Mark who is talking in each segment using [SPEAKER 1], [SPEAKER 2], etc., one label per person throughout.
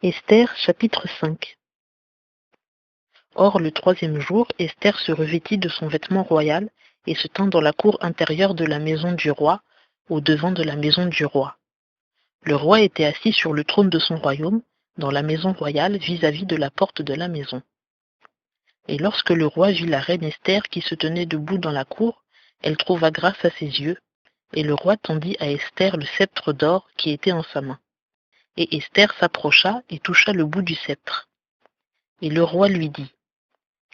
[SPEAKER 1] Esther chapitre 5. Or le troisième jour, Esther se revêtit de son vêtement royal et se tint dans la cour intérieure de la maison du roi, au devant de la maison du roi. Le roi était assis sur le trône de son royaume, dans la maison royale vis-à-vis de la porte de la maison. Et lorsque le roi vit la reine Esther qui se tenait debout dans la cour, elle trouva grâce à ses yeux, et le roi tendit à Esther le sceptre d'or qui était en sa main. Et Esther s'approcha et toucha le bout du sceptre. Et le roi lui dit: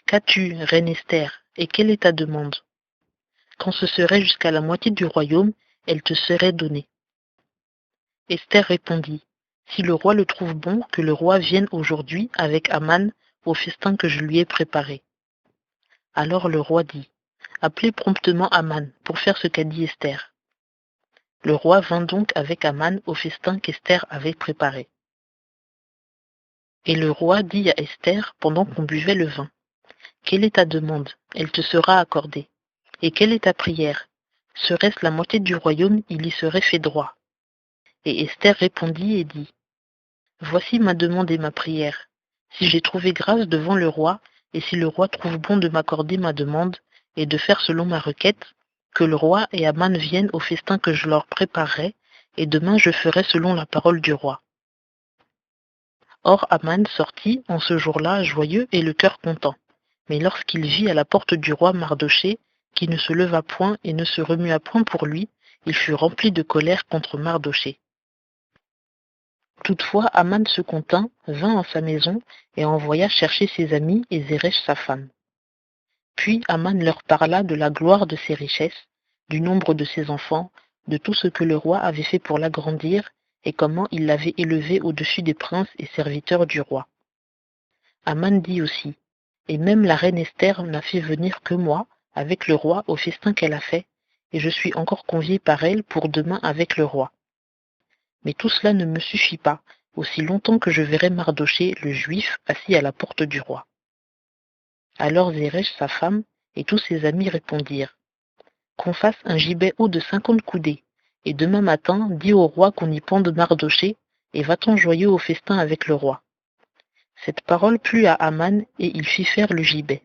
[SPEAKER 1] Qu'as-tu, reine Esther, et quelle est ta demande? Quand ce serait jusqu'à la moitié du royaume, elle te serait donnée. Esther répondit: Si le roi le trouve bon, que le roi vienne aujourd'hui avec Aman au festin que je lui ai préparé. Alors le roi dit: Appelez promptement Aman pour faire ce qu'a dit Esther. Le roi vint donc avec Aman au festin qu'Esther avait préparé. Et le roi dit à Esther pendant qu'on buvait le vin: Quelle est ta demande? Elle te sera accordée. Et quelle est ta prière? Serait-ce la moitié du royaume, il y serait fait droit. Et Esther répondit et dit: Voici ma demande et ma prière. Si j'ai trouvé grâce devant le roi, et si le roi trouve bon de m'accorder ma demande, et de faire selon ma requête, que le roi et Aman viennent au festin que je leur préparerai, et demain je ferai selon la parole du roi. Or Aman sortit en ce jour-là joyeux et le cœur content. Mais lorsqu'il vit à la porte du roi Mardochée, qui ne se leva point et ne se remua point pour lui, il fut rempli de colère contre Mardochée. Toutefois Aman se contint, vint en sa maison et envoya chercher ses amis et Zeresh sa femme. Puis Aman leur parla de la gloire de ses richesses, du nombre de ses enfants, de tout ce que le roi avait fait pour l'agrandir et comment il l'avait élevé au-dessus des princes et serviteurs du roi. Aman dit aussi: Et même la reine Esther n'a fait venir que moi, avec le roi, au festin qu'elle a fait, et je suis encore convié par elle pour demain avec le roi. Mais tout cela ne me suffit pas, aussi longtemps que je verrai Mardochée, le juif, assis à la porte du roi. Alors Zeresh, sa femme, et tous ses amis répondirent: Qu'on fasse un gibet haut de 50 coudées, et demain matin, dis au roi qu'on y pende Mardochée, et va-t'en joyeux au festin avec le roi. Cette parole plut à Aman, et il fit faire le gibet.